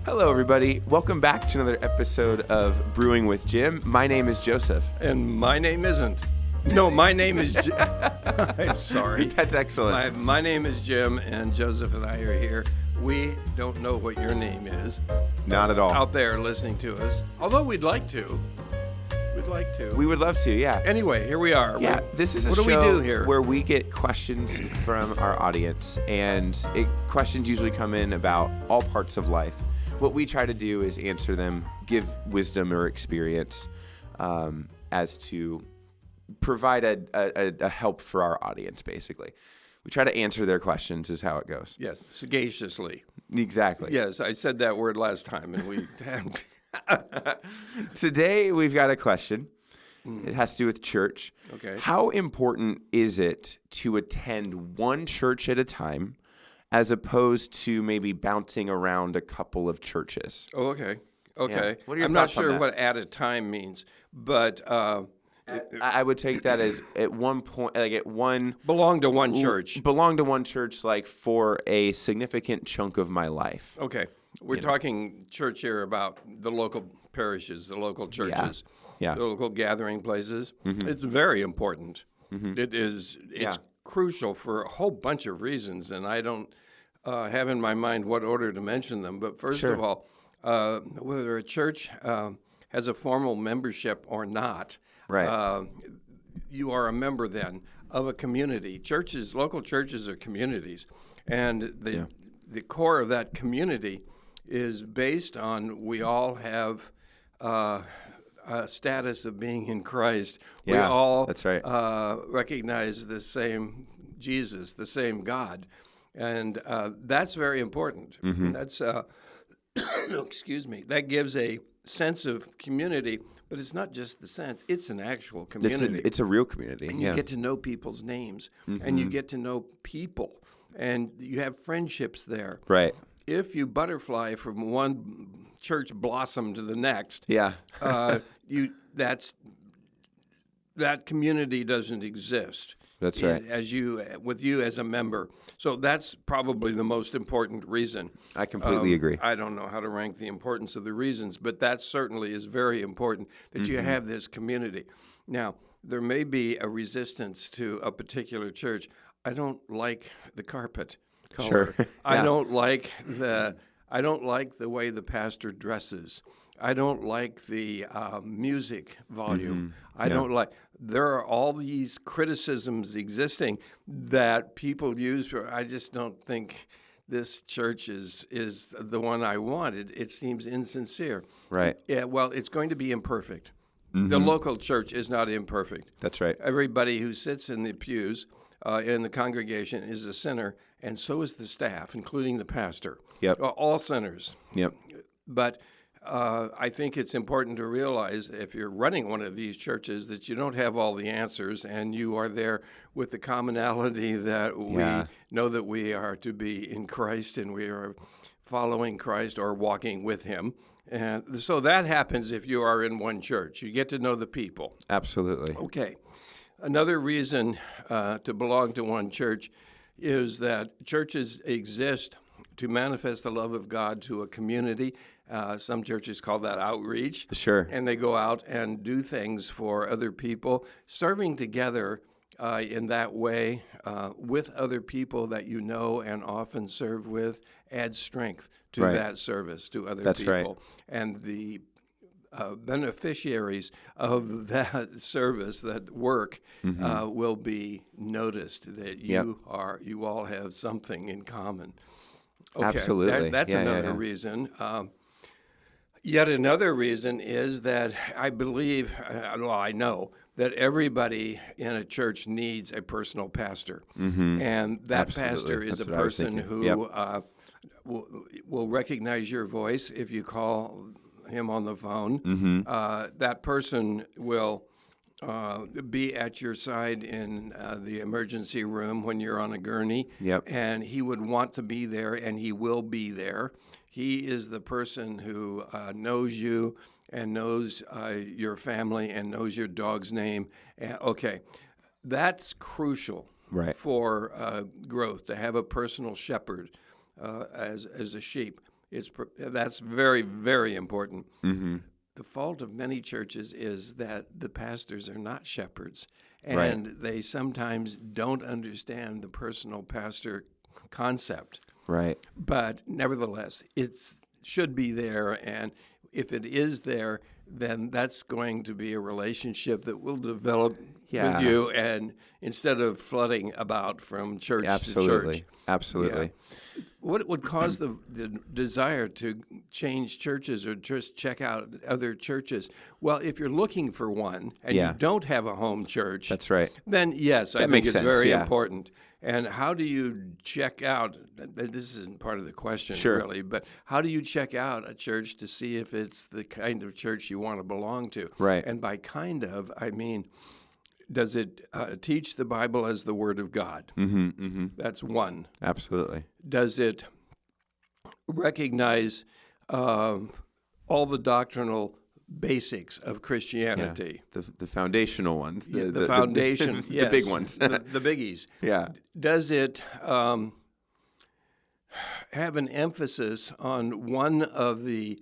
Hello, everybody. Welcome back to another episode of Brewing with Jim. My name is Joseph. And my name isn't. No, my name is Jim. I'm sorry. That's excellent. My name is Jim, and Joseph and I are here. We don't know what your name is. Not at all. Out there listening to us. Although we'd like to. We would love to, yeah. Anyway, here we are. Yeah, this is a what show do we do here? where we get questions from our audience, and questions usually come in about all parts of life. What we try to do is answer them, give wisdom or experience as to provide a help for our audience, basically. We try to answer their questions is how it goes. Yes, sagaciously. Exactly. Yes, I said that word last time, and we Today, we've got a question. It has to do with church. Okay. How important is it to attend one church at a time as opposed to maybe bouncing around a couple of churches? Oh, okay. Okay. Yeah. What are your I'm not thoughts on sure that? what at a time means, but I would take that as at one point, like at one... belong to one church. Belong to one church, like for a significant chunk of my life. Okay. We're talking church here about the local parishes, the local churches, Yeah. the local gathering places. Mm-hmm. It's very important. Mm-hmm. It's Yeah. crucial for a whole bunch of reasons, and I don't have in my mind what order to mention them. But first Sure. of all, whether a church has a formal membership or not, Right. you are a member then of a community. Local churches are communities, and the core of that community is based on we all have a status of being in Christ. We Yeah, all that's right. recognize the same Jesus, the same God, and that's very important. Mm-hmm. That's excuse me. That gives a sense of community, but it's not just the sense; it's an actual community. It's a real community. And you get to know people's names, and you get to know people, and you have friendships there. Right. If you butterfly from one church blossom to the next, Yeah. that community doesn't exist. That's right. With you as a member. So that's probably the most important reason. I completely agree. I don't know how to rank the importance of the reasons, but that certainly is very important that you have this community. Now, there may be a resistance to a particular church. I don't like the carpet color. Sure. I Yeah. don't like the way the pastor dresses. I don't like the music volume. I don't like. There are all these criticisms existing that people use. I just don't think this church is the one I want. It seems insincere. Right. Yeah. Well, it's going to be imperfect. The local church is not imperfect. That's right. Everybody who sits in the pews in the congregation is a sinner, and so is the staff, including the pastor. Yep. All sinners. Yep. But I think it's important to realize if you're running one of these churches that you don't have all the answers, and you are there with the commonality that we know that we are to be in Christ, and we are following Christ or walking with Him. And so that happens if you are in one church. You get to know the people. Absolutely. Okay. Another reason to belong to one church is that churches exist to manifest the love of God to a community. Some churches call that outreach. Sure. And they go out and do things for other people. Serving together in that way with other people that you know and often serve with adds strength to that service to other people. Right. And the beneficiaries of that service, that work, will be noticed that you all have something in common. Okay, Absolutely. That's another reason. Yet another reason is that I believe, I know, that everybody in a church needs a personal pastor. And that pastor is a person who will recognize your voice if you call him on the phone. That person will be at your side in the emergency room when you're on a gurney. And he would want to be there, and he will be there. He is the person who knows you and knows your family and knows your dog's name. Okay, that's crucial for growth, to have a personal shepherd as a sheep. That's very, very important. Mm-hmm. The fault of many churches is that the pastors are not shepherds, Right. and they sometimes don't understand the personal pastor concept. Right. But nevertheless, it should be there, and if it is there, then that's going to be a relationship that will develop Yeah. with you, and instead of flooding about from church Absolutely. to church. Absolutely. Yeah. What would cause the desire to change churches or just check out other churches? Well, if you're looking for one and Yeah. you don't have a home church, That's right. then yes, I think makes it's sense, very yeah. important. And how do you check out? This isn't part of the question, Sure. really, but how do you check out a church to see if it's the kind of church you want to belong to? Right. And by kind of, I mean, does it teach the Bible as the Word of God? Mm-hmm. Mm-hmm. That's one. Absolutely. Does it recognize all the doctrinal basics of Christianity? Yeah. The foundational ones. The foundation, the yes. big ones. the biggies. Yeah. Does it have an emphasis on one of the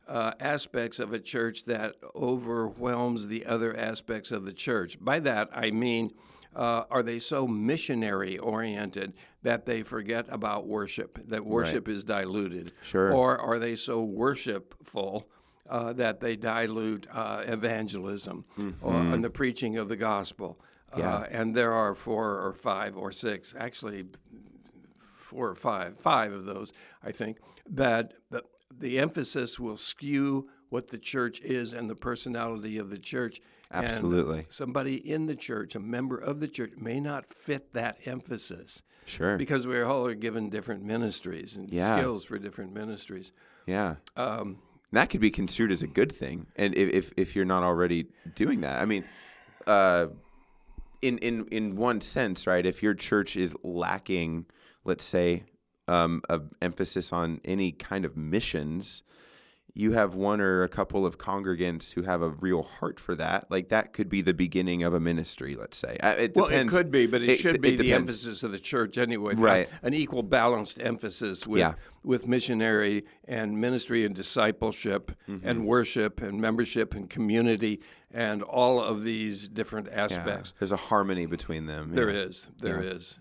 aspects of a church that overwhelms the other aspects of the church? By that, I mean, are they so missionary-oriented that they forget about worship, that worship is diluted? Sure. Or are they so worshipful that they dilute evangelism or and the preaching of the gospel? Yeah. And there are 4 or 5 or 6, actually 4 or 5 of those, I think, that the emphasis will skew what the church is and the personality of the church. Absolutely. And somebody in the church, a member of the church, may not fit that emphasis. Sure. Because we all are given different ministries and Yeah. skills for different ministries. Yeah. That could be construed as a good thing, and if you're not already doing that, I mean, in one sense, right? If your church is lacking, let's say, of emphasis on any kind of missions, you have one or a couple of congregants who have a real heart for that. Like that could be the beginning of a ministry, let's say. It Well, depends. it could be, but it should be the depends. emphasis of the church anyway. Right. An equal balanced emphasis with, Yeah. with missionary and ministry and discipleship and worship and membership and community and all of these different Yeah. aspects. There's a harmony between them. There Yeah. is. There is.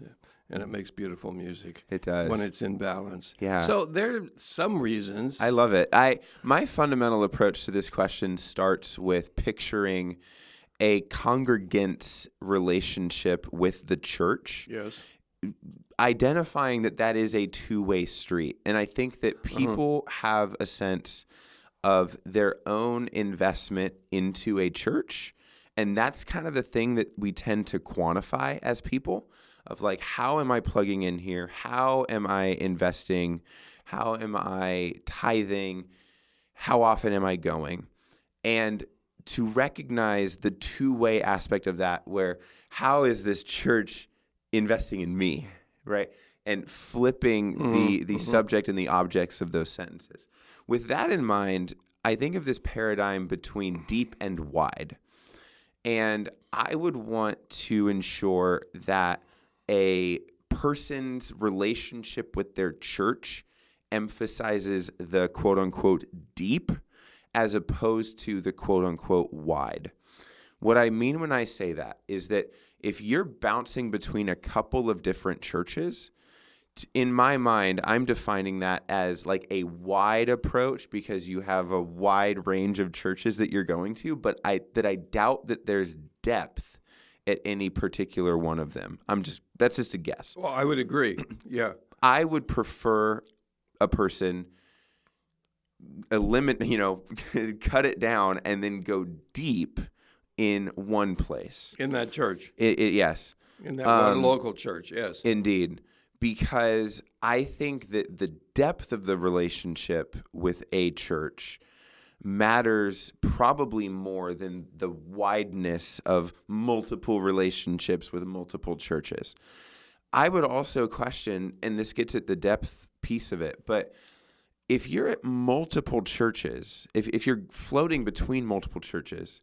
And it makes beautiful music. It does. When it's in balance. Yeah. So there are some reasons. I love it. My fundamental approach to this question starts with picturing a congregant's relationship with the church, Yes. identifying that is a two-way street. And I think that people have a sense of their own investment into a church, and that's kind of the thing that we tend to quantify as people. Of like, how am I plugging in here? How am I investing? How am I tithing? How often am I going? And to recognize the two-way aspect of that, where how is this church investing in me, right? And flipping the subject and the objects of those sentences. With that in mind, I think of this paradigm between deep and wide. And I would want to ensure that a person's relationship with their church emphasizes the quote-unquote deep as opposed to the quote-unquote wide. What I mean when I say that is that if you're bouncing between a couple of different churches, in my mind, I'm defining that as like a wide approach because you have a wide range of churches that you're going to, but I doubt that there's depth at any particular one of them. That's just a guess. Well, I would agree. Yeah. I would prefer a person cut it down and then go deep in one place. In that church. Yes. In that one local church, yes. Indeed. Because I think that the depth of the relationship with a church matters probably more than the wideness of multiple relationships with multiple churches. I would also question, and this gets at the depth piece of it, but if you're at multiple churches, if you're floating between multiple churches,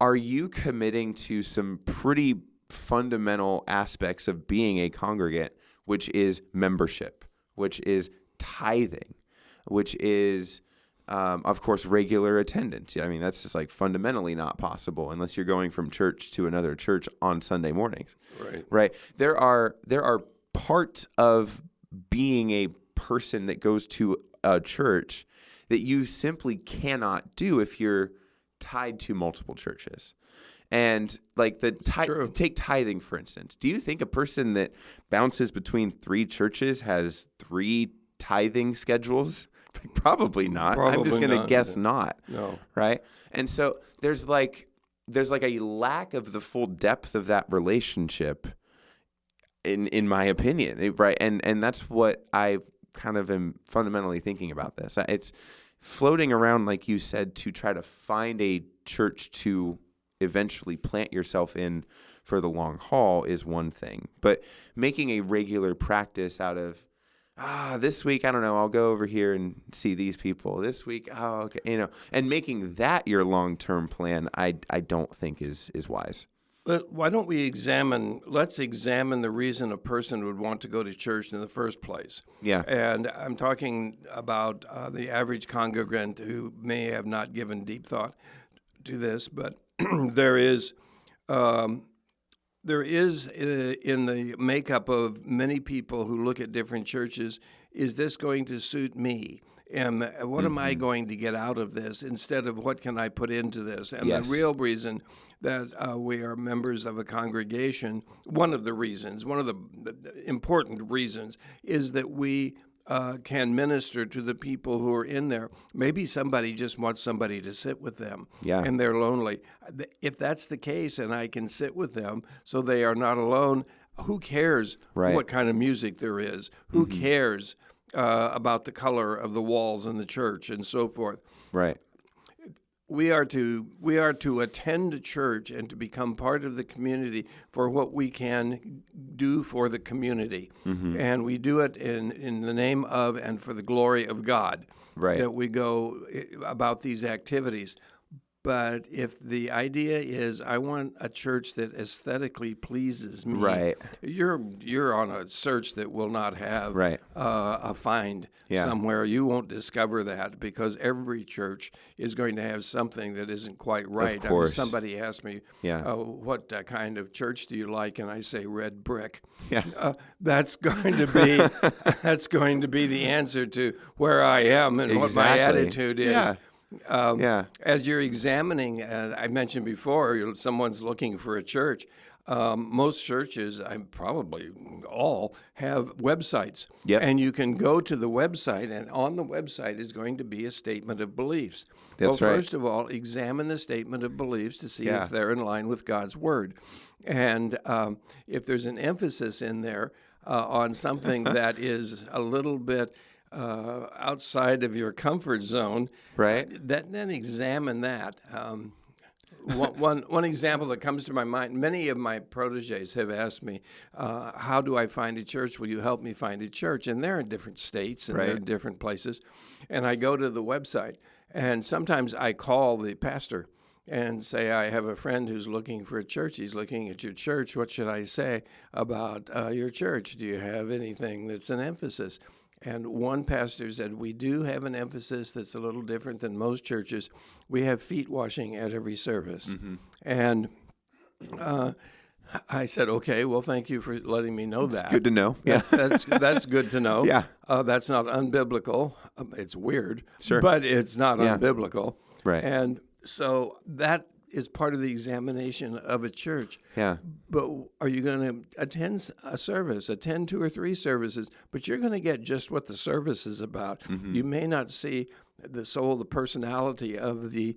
are you committing to some pretty fundamental aspects of being a congregant, which is membership, which is tithing, which is, of course, regular attendance. I mean, that's just like fundamentally not possible unless you're going from church to another church on Sunday mornings. Right. Right. There are parts of being a person that goes to a church that you simply cannot do if you're tied to multiple churches. And like take tithing, for instance. Do you think a person that bounces between 3 churches has 3 tithing schedules? Probably not. I'm just going to guess not. No. Right? And so there's like a lack of the full depth of that relationship in my opinion, right? And that's what I kind of am fundamentally thinking about this. It's floating around, like you said, to try to find a church to eventually plant yourself in for the long haul is one thing. But making a regular practice out of, this week, I don't know, I'll go over here and see these people. This week, okay, and making that your long-term plan, I don't think is wise. Why don't we let's examine the reason a person would want to go to church in the first place. Yeah. And I'm talking about the average congregant who may have not given deep thought to this, but there is in the makeup of many people who look at different churches, is this going to suit me? And what am I going to get out of this instead of what can I put into this? And Yes. the real reason that we are members of a congregation, one of the important reasons, is that we can minister to the people who are in there. Maybe somebody just wants somebody to sit with them, and they're lonely. If that's the case and I can sit with them so they are not alone, who cares what kind of music there is? Who cares about the color of the walls in the church and so forth? Right. We are to attend church and to become part of the community for what we can do for the community, and we do it in the name of and for the glory of God. Right. That we go about these activities. But if the idea is I want a church that aesthetically pleases me, right, you're on a search that will not have a find somewhere. You won't discover that because every church is going to have something that isn't quite right. Of course. Somebody asked me, what kind of church do you like? And I say red brick. Yeah. That's going to be the answer to where I am and what my attitude is. Yeah. As you're examining, I mentioned before, someone's looking for a church. Most churches, probably all, have websites. Yep. And you can go to the website, and on the website is going to be a statement of beliefs. That's right. First of all, examine the statement of beliefs to see if they're in line with God's Word. And if there's an emphasis in there on something that is a little bit outside of your comfort zone, right? Then examine that. One example that comes to my mind, many of my proteges have asked me, how do I find a church? Will you help me find a church? And they're in different states and they're in different places. And I go to the website, and sometimes I call the pastor and say, I have a friend who's looking for a church. He's looking at your church. What should I say about your church? Do you have anything that's an emphasis? And one pastor said, we do have an emphasis that's a little different than most churches. We have feet washing at every service. And I said, okay, well, thank you for letting me know that. It's good to know. That's good to know. Yeah. That's not unbiblical. It's weird, sure, but it's not unbiblical. Right. And so that is part of the examination of a church. Yeah. But are you going to attend a service, attend 2 or 3 services, but you're going to get just what the service is about. You may not see the soul, the personality of the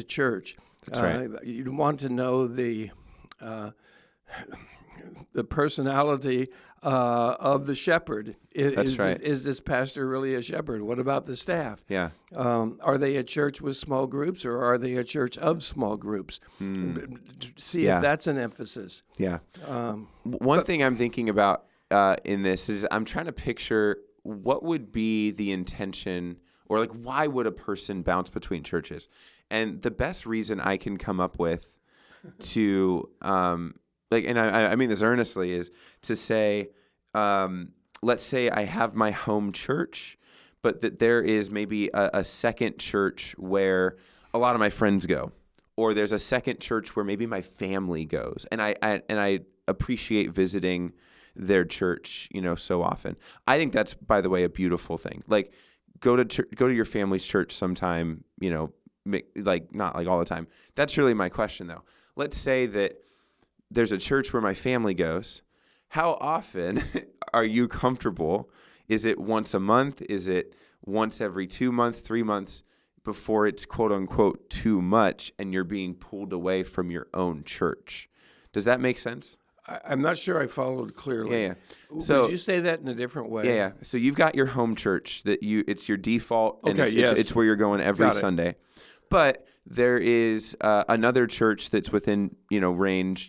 church. That's right. You'd want to know the personality of the shepherd. That's right. Is this pastor really a shepherd? What about the staff? Yeah. Are they a church with small groups, or are they a church of small groups? See if that's an emphasis. Yeah. One thing I'm thinking about in this is I'm trying to picture what would be the intention, or like why would a person bounce between churches? And the best reason I can come up with to and I mean this earnestly, is to say, let's say I have my home church, but that there is maybe a second church where a lot of my friends go, or there's a second church where maybe my family goes, and I appreciate visiting their church, so often. I think that's, by the way, a beautiful thing. Like, go to your family's church sometime, like not like all the time. That's really my question, though. Let's say that there's a church where my family goes. How often are you comfortable? Is it once a month? Is it once every 2 months, 3 months before it's quote unquote too much and you're being pulled away from your own church? Does that make sense? I'm not sure I followed clearly. Yeah. So, would you say that in a different way? Yeah. So you've got your home church it's your default, and Okay, it's where you're going every Sunday. But there is another church that's within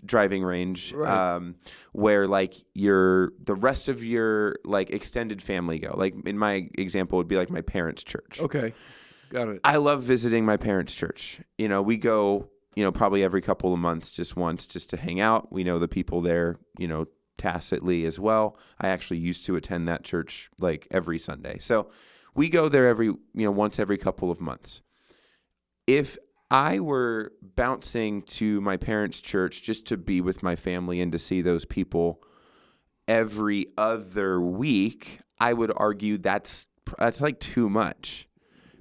driving range, right. Where like the rest of your like extended family go. Like in my example, would be like my parents' church. Okay, got it. I love visiting my parents' church. We go probably every couple of months, just once, just to hang out. We know the people there, tacitly as well. I actually used to attend that church like every Sunday. So we go there once every couple of months. If I were bouncing to my parents' church just to be with my family and to see those people every other week, I would argue that's like too much,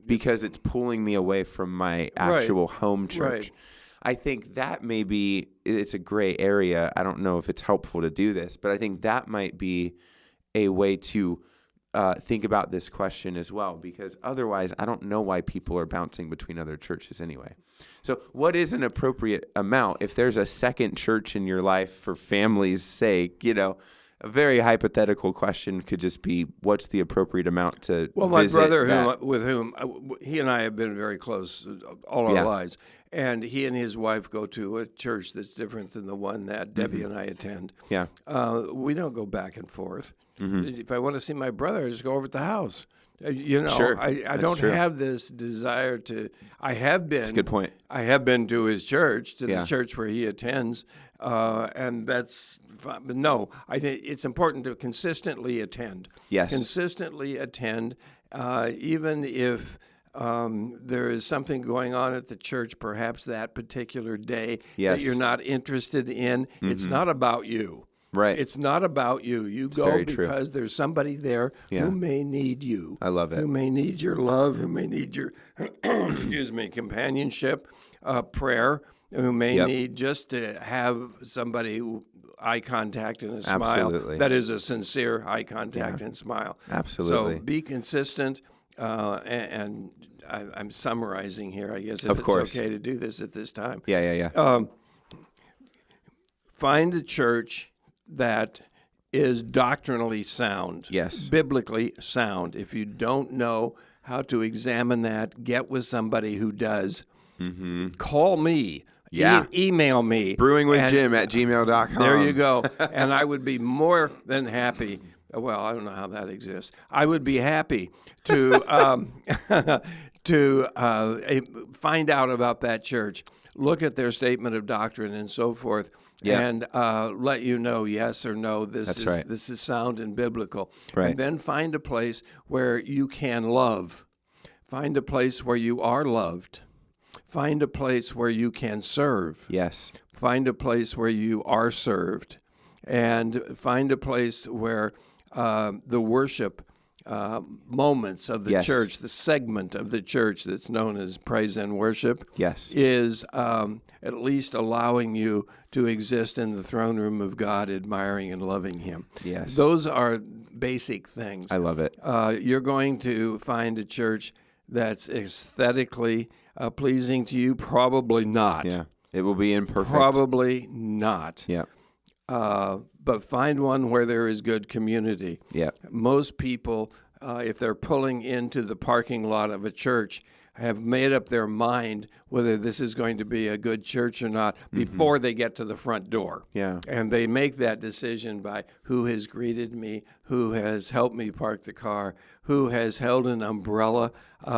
because it's pulling me away from my actual home church. Right. I think that it's a gray area. I don't know if it's helpful to do this, but I think that might be a way to think about this question as well, because otherwise I don't know why people are bouncing between other churches anyway. So what is an appropriate amount? If there's a second church in your life for family's sake, a very hypothetical question could just be, what's the appropriate amount to visit? Well, my brother, with whom he and I have been very close all our lives, and he and his wife go to a church that's different than the one that Debbie and I attend. Yeah. We don't go back and forth. Mm-hmm. If I want to see my brother, I just go over to the house. Sure. I don't have this desire to. I have been. That's a good point. I have been to his church, to Yeah. the church where he attends, and that's fine. But no, I think it's important to consistently attend. Yes. Consistently attend, even if there is something going on at the church, perhaps that particular day Yes. that you're not interested in. Mm-hmm. It's not about you. Right. It's not about you. You go very true. because there's somebody there who may need you. I love it. Who may need your love, who may need your companionship, prayer, who may need just to have somebody eye contact and a smile. Absolutely. That is a sincere eye contact and smile. Absolutely. So be consistent, and I'm summarizing here, I guess, if Of course. it's okay to do this at this time. Yeah. Find a church that is doctrinally sound, Yes. biblically sound. If you don't know how to examine that, get with somebody who does. Mm-hmm. Call me. Yeah. Email me. brewingwithjim@gmail.com. There you go. And I would be more than happy. Well, I don't know how that exists. I would be happy to find out about that church, look at their statement of doctrine and so forth, and let you know yes or no. This is sound and biblical. Right. And then find a place where you can love. Find a place where you are loved. Find a place where you can serve. Yes. Find a place where you are served, and find a place where the worship moments of the church, the segment of the church that's known as praise and worship, is at least allowing you to exist in the throne room of God, admiring and loving Him. Yes. Those are basic things. I love it. You're going to find a church that's aesthetically pleasing to you? Probably not. Yeah. It will be imperfect. Probably not. Yeah. But find one where there is good community. Yeah. Most people, if they're pulling into the parking lot of a church, have made up their mind whether this is going to be a good church or not before they get to the front door. Yeah. And they make that decision by who has greeted me, who has helped me park the car, who has held an umbrella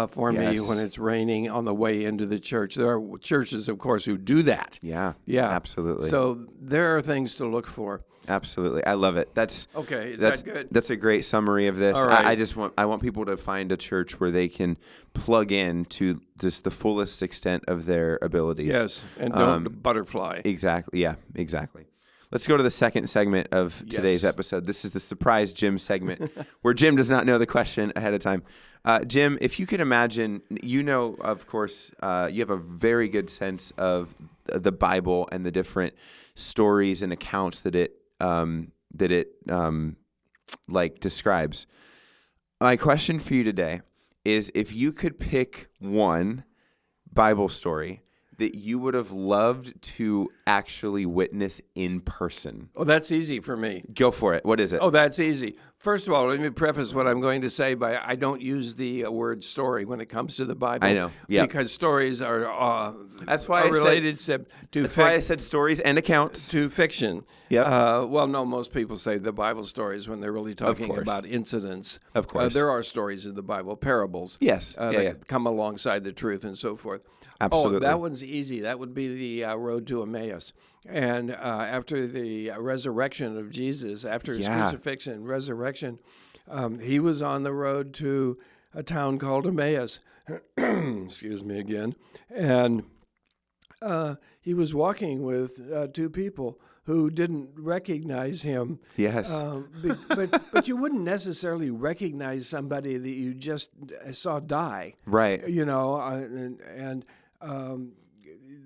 for me when it's raining on the way into the church. There are churches, of course, who do that. Yeah. Yeah. Absolutely. So there are things to look for. Absolutely. I love it. That's Okay, that's that good? that's a great summary of this. All right. I want people to find a church where they can plug in to just the fullest extent of their abilities. Yes, and don't butterfly. Exactly. Yeah, exactly. Let's go to the second segment of today's episode. This is the surprise Jim segment where Jim does not know the question ahead of time. Jim, if you could imagine, of course, you have a very good sense of the Bible and the different stories and accounts that it describes. My question for you today is, if you could pick one Bible story that you would have loved to actually witness in person. Oh, that's easy for me. Go for it. What is it? Oh, that's easy. First of all, let me preface what I'm going to say by I don't use the word story when it comes to the Bible. I know. Yeah. Because stories are That's why related That's why I said stories and accounts. To fiction. Yeah. Well, no, most people say the Bible stories when they're really talking about incidents. Of course. There are stories in the Bible, parables. Yes. That come alongside the truth and so forth. Absolutely. Oh, that one's easy. That would be the road to Emmaus. And after the resurrection of Jesus, after his crucifixion and resurrection, he was on the road to a town called Emmaus. Excuse me again. And he was walking with two people who didn't recognize him. Yes. But you wouldn't necessarily recognize somebody that you just saw die. Right. And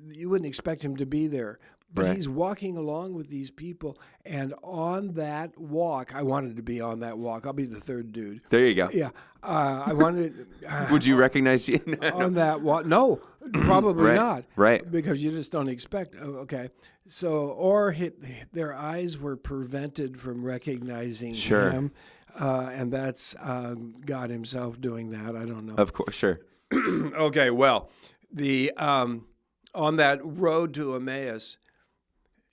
you wouldn't expect him to be there. But he's walking along with these people, and on that walk, I wanted to be on that walk. I'll be the third dude. There you go. Yeah. I wanted... Would you recognize you? On that walk? No, probably not. Right. Because you just don't expect... Okay. So, or their eyes were prevented from recognizing him, and that's God himself doing that. I don't know. Of course, sure. Okay, well, the on that road to Emmaus,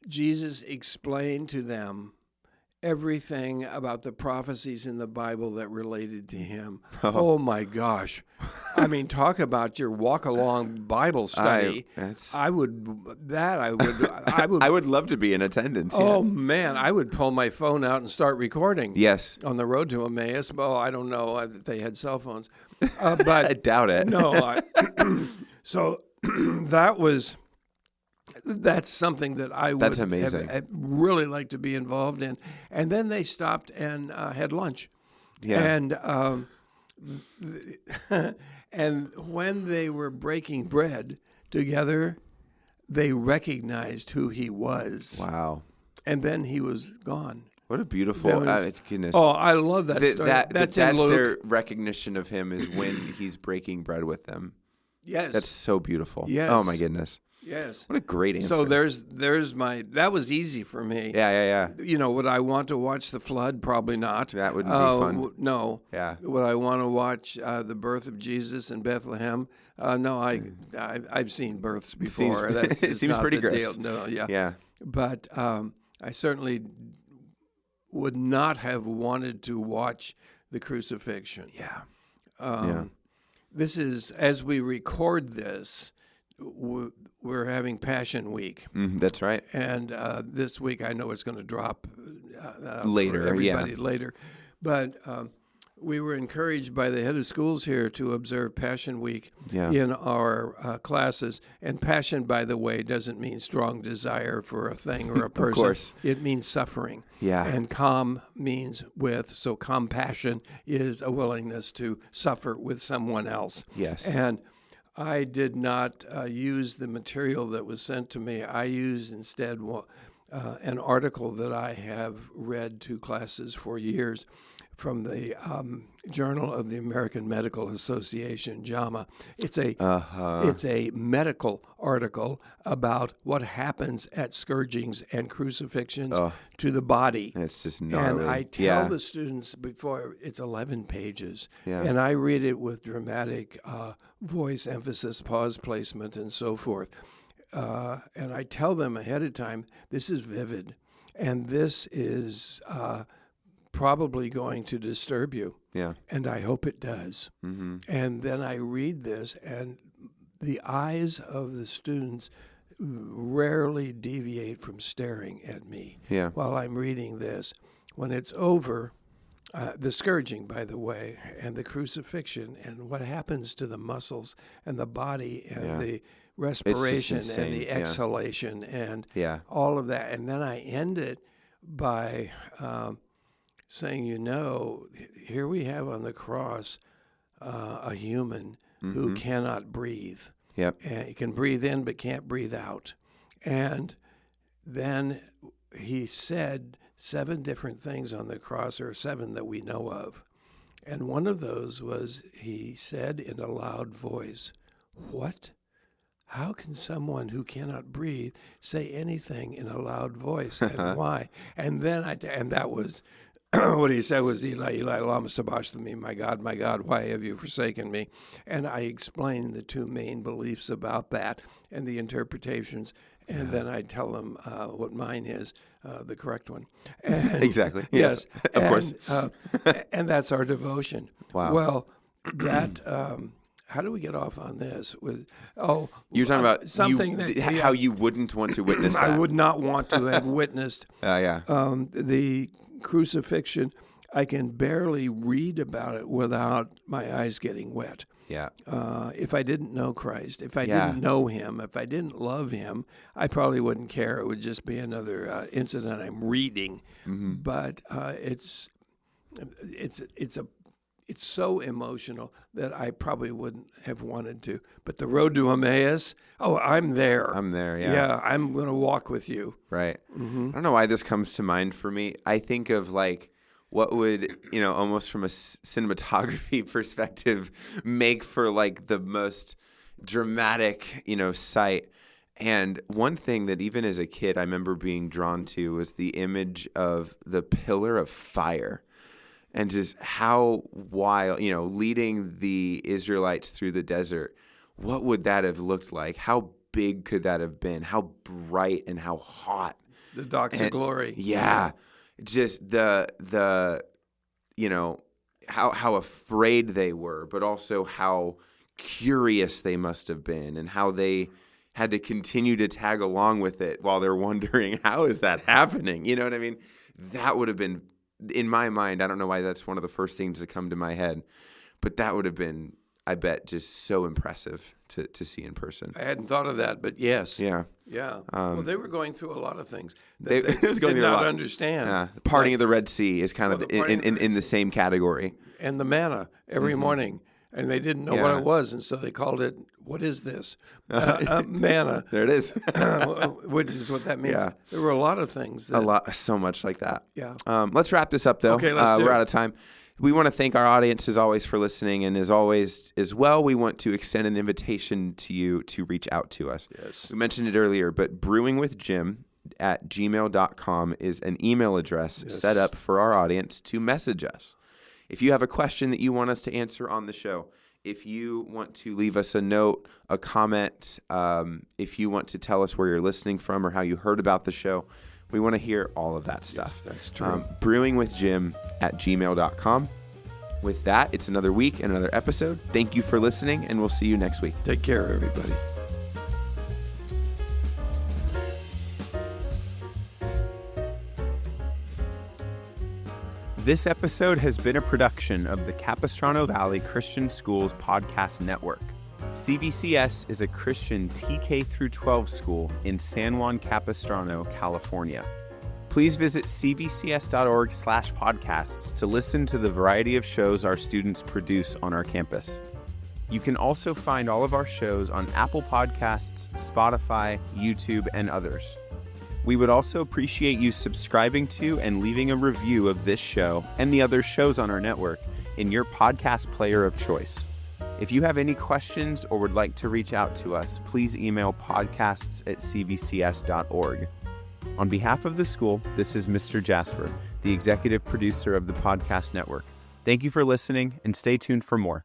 Jesus explained to them everything about the prophecies in the Bible that related to him. Oh my gosh. I mean, talk about your walk-along Bible study. I would love to be in attendance. Oh, man, I would pull my phone out and start recording. Yes. On the road to Emmaus. Well, I don't know. They had cell phones. But I doubt it. No. So that's something that I would have really like to be involved in. And then they stopped and had lunch. Yeah. And when they were breaking bread together, they recognized who he was. Wow. And then he was gone. What a beautiful, it's goodness. Oh, I love that story. That's their recognition of him, is when he's breaking bread with them. Yes. That's so beautiful. Yes. Oh my goodness. Yes. What a great answer. So there's my, that was easy for me. Yeah. Would I want to watch the flood? Probably not. That wouldn't be fun. No. Yeah. Would I want to watch the birth of Jesus in Bethlehem? No, I've seen births before. It seems pretty gross. No, yeah. Yeah. But I certainly would not have wanted to watch the crucifixion. Yeah. This is, as we record this, we're having Passion Week. That's right. And this week, I know it's going to drop later. For everybody later. But we were encouraged by the head of schools here to observe Passion Week in our classes. And passion, by the way, doesn't mean strong desire for a thing or a person. Of course. It means suffering. Yeah. And com means with. So compassion is a willingness to suffer with someone else. Yes. And I did not use the material that was sent to me. I used instead an article that I have read to classes for years from the Journal of the American Medical Association, JAMA. It's a medical article about what happens at scourgings and crucifixions to the body. It's just gnarly. And I tell the students before, it's 11 pages, and I read it with dramatic voice, emphasis, pause placement, and so forth. And I tell them ahead of time, this is vivid, and this is probably going to disturb you. Yeah. And I hope it does. Mm-hmm. And then I read this, and the eyes of the students rarely deviate from staring at me Yeah. while I'm reading this. When it's over, the scourging, by the way, and the crucifixion, and what happens to the muscles and the body and the respiration insane. and the exhalation and Yeah. all of that. And then I end it by saying, here we have on the cross a human who cannot breathe. Yep. And he can breathe in but can't breathe out. And then he said 7 different things on the cross, or 7 that we know of. And one of those was, he said in a loud voice, "What? How can someone who cannot breathe say anything in a loud voice, and why?" And then and that was what he said was, "Eli, Eli, lama sabachthani, my God, why have you forsaken me?" And I explained the 2 main beliefs about that and the interpretations, and then I tell them what mine is, the correct one. And, Exactly. Yes. Of course. And that's our devotion. Wow. Well, that. How do we get off on this? You're talking about something how you wouldn't want to witness that. I would not want to have witnessed the crucifixion. I can barely read about it without my eyes getting wet. Yeah. If I didn't know Christ, if I didn't know him, if I didn't love him, I probably wouldn't care. It would just be another incident I'm reading. But it's so emotional that I probably wouldn't have wanted to. But the road to Emmaus, I'm there. I'm there, yeah. Yeah, I'm going to walk with you. Right. I don't know why this comes to mind for me. I think of what would, almost from a cinematography perspective, make for the most dramatic, sight. And one thing that even as a kid I remember being drawn to was the image of the pillar of fire. And just how wild, leading the Israelites through the desert, what would that have looked like? How big could that have been? How bright and how hot? The docks of glory. Yeah. Just how afraid they were, but also how curious they must have been, and how they had to continue to tag along with it while they're wondering, how is that happening? You know what I mean? That would have been, in my mind, I don't know why that's one of the first things to come to my head, but that would have been, I bet, just so impressive to see in person. I hadn't thought of that, but yes. Yeah. Yeah. Well, they were going through a lot of things They did not understand. Yeah. Parting of the Red Sea is kind of in the same category. And the manna every morning, and they didn't know what it was, and so they called it, "What is this?" Manna. There it is. Which is what that means. Yeah. There were a lot of things. So much like that. Yeah. Let's wrap this up, though. Okay, let's do We're it. out of time. We want to thank our audience, as always, for listening. And as always, as well, we want to extend an invitation to you to reach out to us. Yes. We mentioned it earlier, but brewingwithjim@gmail.com is an email address set up for our audience to message us. If you have a question that you want us to answer on the show, if you want to leave us a note, a comment, if you want to tell us where you're listening from or how you heard about the show, we want to hear all of that stuff. Yes, that's true. Brewingwithjim@gmail.com. With that, it's another week and another episode. Thank you for listening, and we'll see you next week. Take care, everybody. This episode has been a production of the Capistrano Valley Christian Schools Podcast Network. CVCS is a Christian TK through 12 school in San Juan Capistrano, California. Please visit cvcs.org/podcasts to listen to the variety of shows our students produce on our campus. You can also find all of our shows on Apple Podcasts, Spotify, YouTube, and others. We would also appreciate you subscribing to and leaving a review of this show and the other shows on our network in your podcast player of choice. If you have any questions or would like to reach out to us, please email podcasts@cvcs.org. On behalf of the school, this is Mr. Jasper, the executive producer of the podcast network. Thank you for listening, and stay tuned for more.